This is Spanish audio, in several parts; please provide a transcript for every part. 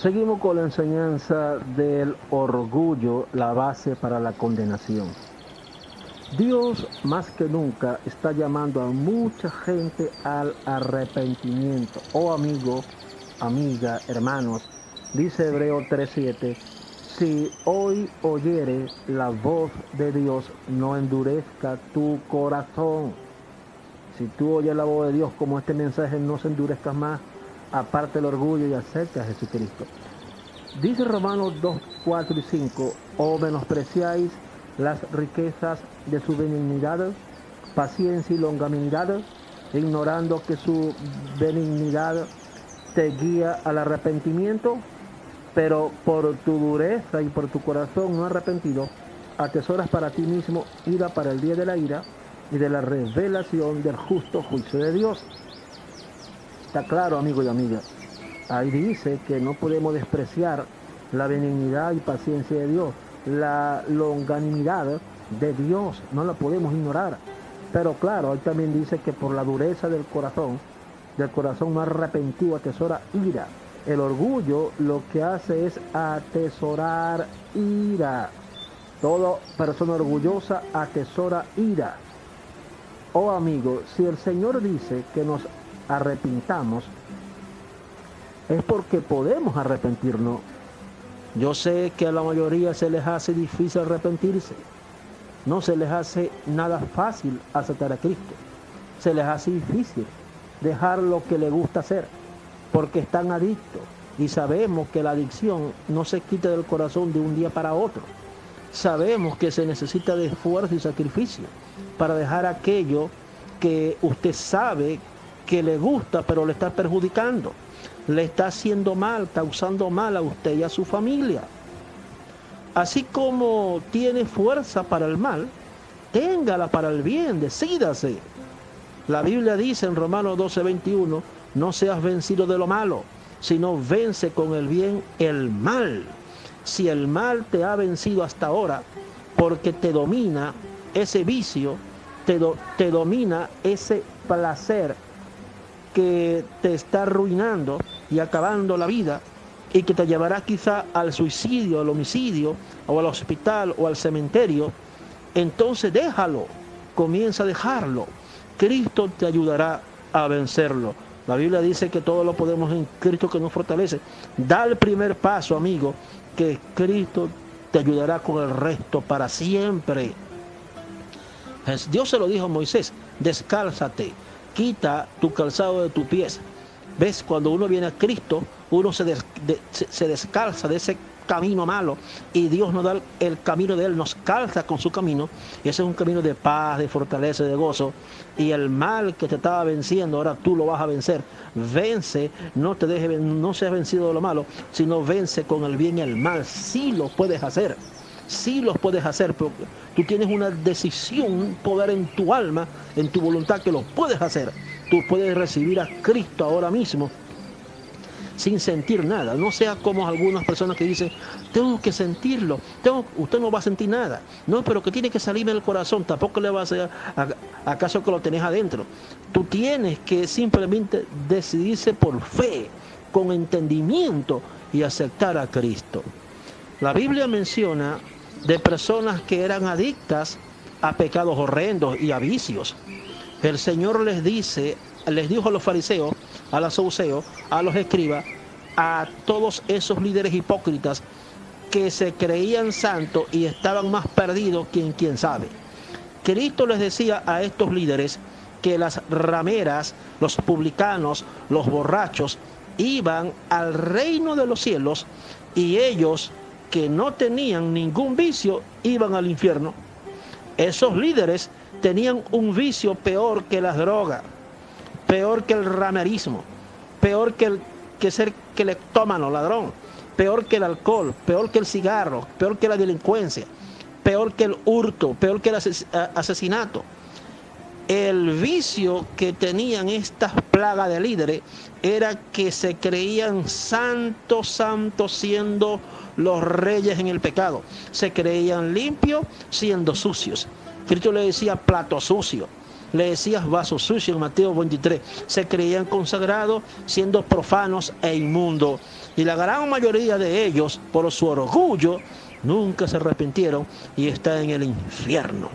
Seguimos con la enseñanza del orgullo, la base para la condenación. Dios más que nunca está llamando a mucha gente al arrepentimiento. Oh amigo, amiga, hermanos, dice Hebreo 3:7, si hoy oyere la voz de Dios, no endurezca tu corazón. Si tú oyes la voz de Dios como este mensaje, no se endurezcas más, aparte el orgullo y acepta a Jesucristo. Dice Romanos 2, 4 y 5, o menospreciáis las riquezas de su benignidad, paciencia y longanimidad, ignorando que su benignidad te guía al arrepentimiento, pero por tu dureza y por tu corazón no arrepentido, atesoras para ti mismo ira para el día de la ira y de la revelación del justo juicio de Dios. Está claro, amigo y amiga. Ahí dice que no podemos despreciar la benignidad y paciencia de Dios, la longanimidad de Dios, no la podemos ignorar. Pero claro, ahí también dice que por la dureza del corazón no arrepentido, atesora ira. El orgullo lo que hace es atesorar ira. Toda persona orgullosa atesora ira. Oh amigo, si el Señor dice que nos arrepintamos, es porque podemos arrepentirnos. Yo sé que a la mayoría se les hace difícil arrepentirse. No se les hace nada fácil aceptar a Cristo. Se les hace difícil dejar lo que les gusta hacer, porque están adictos. Y sabemos que la adicción no se quita del corazón de un día para otro. Sabemos que se necesita de esfuerzo y sacrificio para dejar aquello que usted sabe que le gusta, pero le está perjudicando. Le está haciendo mal, causando mal a usted y a su familia. Así como tiene fuerza para el mal, téngala para el bien, decídase. La Biblia dice en Romanos 12:21, no seas vencido de lo malo, sino vence con el bien el mal. Si el mal te ha vencido hasta ahora, porque te domina ese vicio, te domina ese placer que te está arruinando y acabando la vida y que te llevará quizá al suicidio, al homicidio, o al hospital o al cementerio, entonces déjalo, comienza a dejarlo. Cristo te ayudará a vencerlo. La Biblia dice que todo lo podemos en Cristo que nos fortalece. Da el primer paso, amigo, que Cristo te ayudará con el resto para siempre. Dios se lo dijo a Moisés, descálzate, quita tu calzado de tus pies. ¿Ves? Cuando uno viene a Cristo, uno se descalza de ese camino malo y Dios nos da el camino de Él, nos calza con su camino, y ese es un camino de paz, de fortaleza, de gozo, y el mal que te estaba venciendo, ahora tú lo vas a vencer. Vence, no seas vencido de lo malo, sino vence con el bien y el mal. Sí lo puedes hacer. Sí los puedes hacer, porque tú tienes una decisión, un poder en tu alma, en tu voluntad, que lo puedes hacer. Tú puedes recibir a Cristo ahora mismo sin sentir nada. No sea como algunas personas que dicen, tengo que sentirlo, usted no va a sentir nada. No, pero que tiene que salirme del corazón, tampoco le va a hacer acaso que lo tenés adentro. Tú tienes que simplemente decidirse por fe, con entendimiento, y aceptar a Cristo. La Biblia menciona de personas que eran adictas a pecados horrendos y a vicios. El Señor les dijo a los fariseos, a los saduceos, a los escribas, a todos esos líderes hipócritas que se creían santos y estaban más perdidos que quién sabe. Cristo les decía a estos líderes que las rameras, los publicanos, los borrachos, iban al reino de los cielos, y ellos, que no tenían ningún vicio, iban al infierno. Esos líderes tenían un vicio peor que las drogas, peor que el ramerismo, peor que ser cleptómano, ladrón, peor que el alcohol, peor que el cigarro, peor que la delincuencia, peor que el hurto, peor que el asesinato. El vicio que tenían estas plagas de líderes era que se creían santos, siendo los reyes en el pecado. Se creían limpios siendo sucios. Cristo le decía plato sucio, le decía vaso sucio en Mateo 23. Se creían consagrados siendo profanos e inmundos. Y la gran mayoría de ellos, por su orgullo, nunca se arrepintieron y están en el infierno.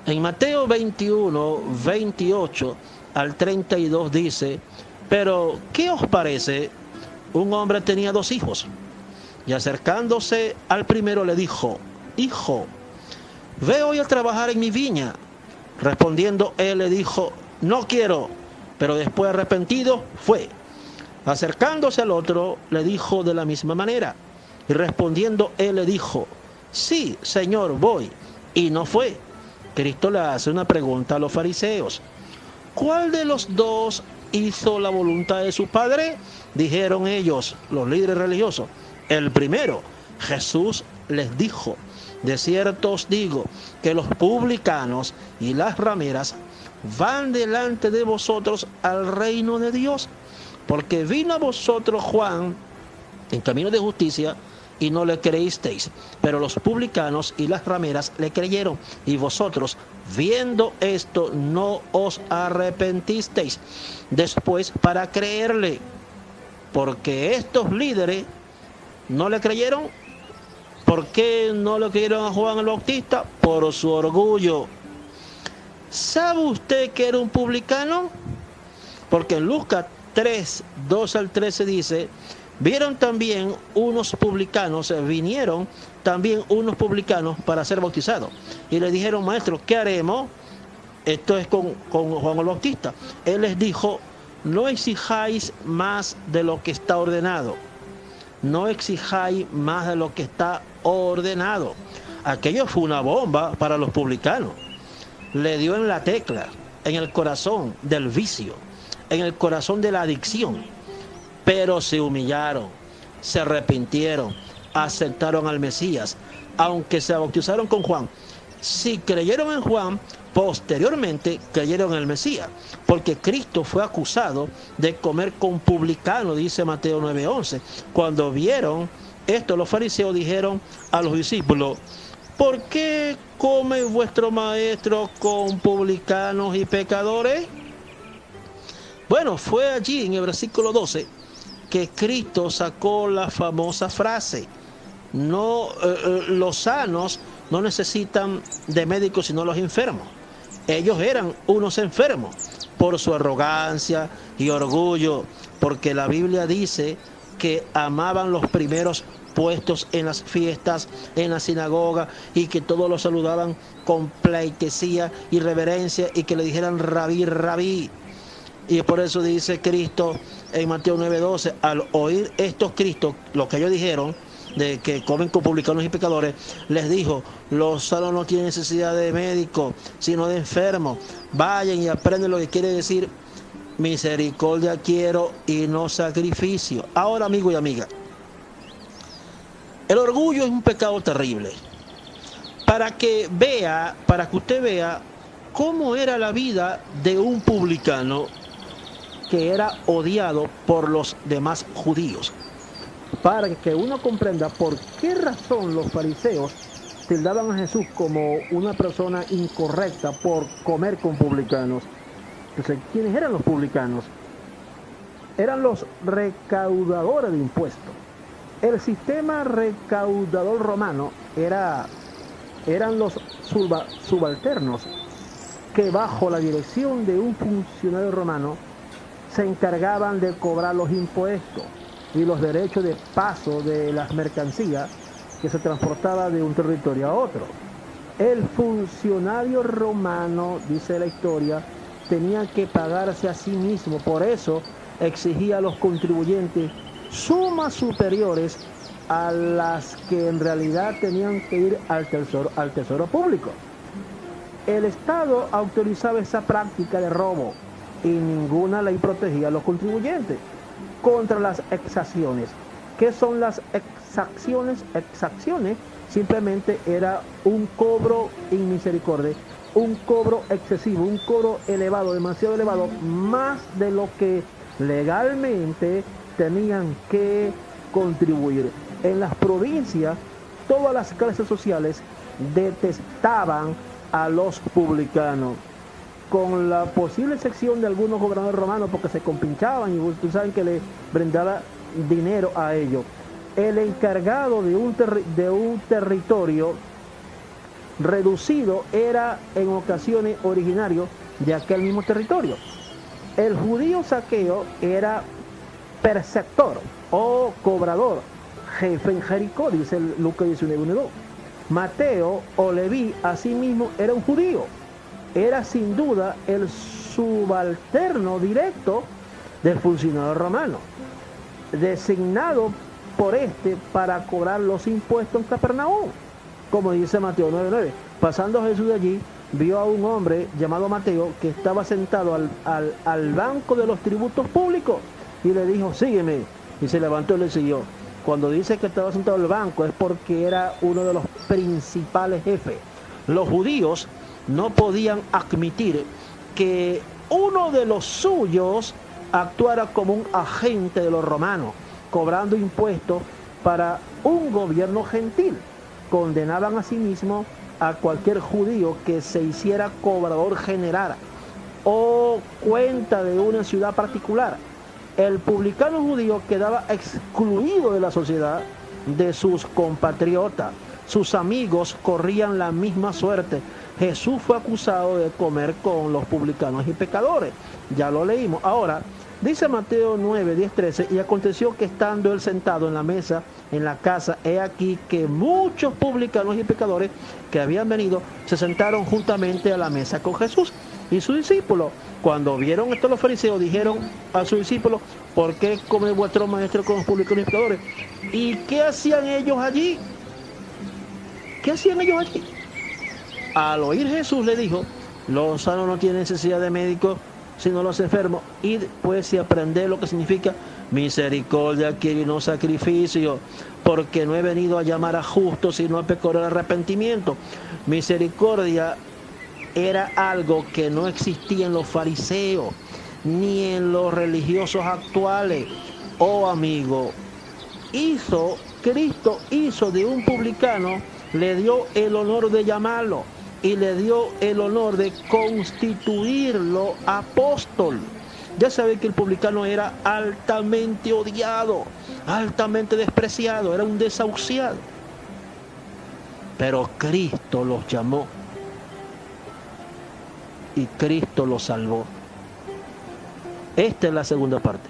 En Mateo 21, 28 al 32 dice: pero, ¿qué os parece? Un hombre tenía 2 hijos, y acercándose al primero le dijo: hijo, ve hoy a trabajar en mi viña. Respondiendo él le dijo: no quiero. Pero después, arrepentido, fue. Acercándose al otro le dijo de la misma manera, y respondiendo él le dijo: sí, Señor, voy. Y no fue. Cristo le hace una pregunta a los fariseos: ¿cuál de los 2 hizo la voluntad de su padre? Dijeron ellos, los líderes religiosos: el primero. Jesús les dijo: de cierto os digo que los publicanos y las rameras van delante de vosotros al reino de Dios, porque vino a vosotros Juan en camino de justicia y no le creísteis, pero los publicanos y las rameras le creyeron, y vosotros, viendo esto, no os arrepentisteis después para creerle. Porque estos líderes no le creyeron. ¿Por qué no le creyeron a Juan el Bautista? Por su orgullo. ¿Sabe usted que era un publicano? Porque en Lucas 3, 2 al 13 dice: vinieron también unos publicanos para ser bautizados. Y le dijeron: maestro, ¿qué haremos? Esto es con Juan el Bautista. Él les dijo: no exijáis más de lo que está ordenado. No exijáis más de lo que está ordenado. Aquello fue una bomba para los publicanos. Le dio en la tecla, en el corazón del vicio, en el corazón de la adicción. Pero se humillaron, se arrepintieron, aceptaron al Mesías, aunque se bautizaron con Juan. Si creyeron en Juan, posteriormente creyeron en el Mesías, porque Cristo fue acusado de comer con publicanos, dice Mateo 9:11. Cuando vieron esto, los fariseos dijeron a los discípulos: ¿por qué come vuestro maestro con publicanos y pecadores? Bueno, fue allí en el versículo 12 que Cristo sacó la famosa frase: los sanos no necesitan de médicos sino los enfermos. Ellos eran unos enfermos por su arrogancia y orgullo, porque la Biblia dice que amaban los primeros puestos en las fiestas, en la sinagoga, y que todos los saludaban con pleitesía y reverencia, y que le dijeran rabí, rabí. Y por eso dice Cristo en Mateo 9:12, al oír estos Cristo, lo que ellos dijeron, de que comen con publicanos y pecadores, les dijo: los sanos no tienen necesidad de médicos, sino de enfermos. Vayan y aprendan lo que quiere decir: misericordia quiero y no sacrificio. Ahora, amigo y amiga, el orgullo es un pecado terrible. Para que usted vea cómo era la vida de un publicano que era odiado por los demás judíos. Para que uno comprenda por qué razón los fariseos tildaban a Jesús como una persona incorrecta por comer con publicanos. Entonces, ¿quiénes eran los publicanos? Eran los recaudadores de impuestos. El sistema recaudador romano eran los subalternos que, bajo la dirección de un funcionario romano, se encargaban de cobrar los impuestos y los derechos de paso de las mercancías que se transportaba de un territorio a otro. El funcionario romano, dice la historia, tenía que pagarse a sí mismo. Por eso exigía a los contribuyentes sumas superiores a las que en realidad tenían que ir al tesoro público. El Estado autorizaba esa práctica de robo y ninguna ley protegía a los contribuyentes contra las exacciones. ¿Qué son las exacciones? Exacciones simplemente era un cobro inmisericordia, un cobro excesivo, un cobro elevado, demasiado elevado, más de lo que legalmente tenían que contribuir. En las provincias, todas las clases sociales detestaban a los publicanos, con la posible excepción de algunos gobernadores romanos, porque se compinchaban y ustedes saben que le brindaba dinero a ellos. El encargado de un territorio reducido era en ocasiones originario de aquel mismo territorio. El judío Zaqueo era perceptor o cobrador, jefe en Jericó, dice Lucas 19:1-2. Mateo o Leví, asimismo, era un judío. Era sin duda el subalterno directo del funcionario romano, designado por este para cobrar los impuestos en Capernaum, como dice Mateo 9:9. Pasando Jesús de allí, vio a un hombre llamado Mateo que estaba sentado al banco de los tributos públicos y le dijo, sígueme, y se levantó y le siguió. Cuando dice que estaba sentado al banco es porque era uno de los principales jefes. Los judíos no podían admitir que uno de los suyos actuara como un agente de los romanos, cobrando impuestos para un gobierno gentil. Condenaban asimismo a cualquier judío que se hiciera cobrador general o cuenta de una ciudad particular. El publicano judío quedaba excluido de la sociedad de sus compatriotas. Sus amigos corrían la misma suerte. Jesús fue acusado de comer con los publicanos y pecadores. Ya lo leímos. Ahora, dice Mateo 9:10-13, y aconteció que estando él sentado en la mesa, en la casa, he aquí que muchos publicanos y pecadores que habían venido se sentaron juntamente a la mesa con Jesús y sus discípulos. Cuando vieron esto los fariseos, dijeron a sus discípulos, ¿por qué come vuestro maestro con los publicanos y pecadores? ¿Y qué hacían ellos allí? ¿Qué hacían ellos allí? Al oír Jesús le dijo, los sanos no tienen necesidad de médicos, sino los enfermos. Id pues y aprended lo que significa misericordia quiero y no sacrificio, porque no he venido a llamar a justos, sino a pecadores al arrepentimiento. Misericordia era algo que no existía en los fariseos, ni en los religiosos actuales. Oh amigo, Cristo hizo de un publicano, le dio el honor de llamarlo y le dio el honor de constituirlo apóstol. Ya sabe que el publicano era altamente odiado, altamente despreciado, era un desahuciado. Pero Cristo los llamó y Cristo los salvó. Esta es la segunda parte.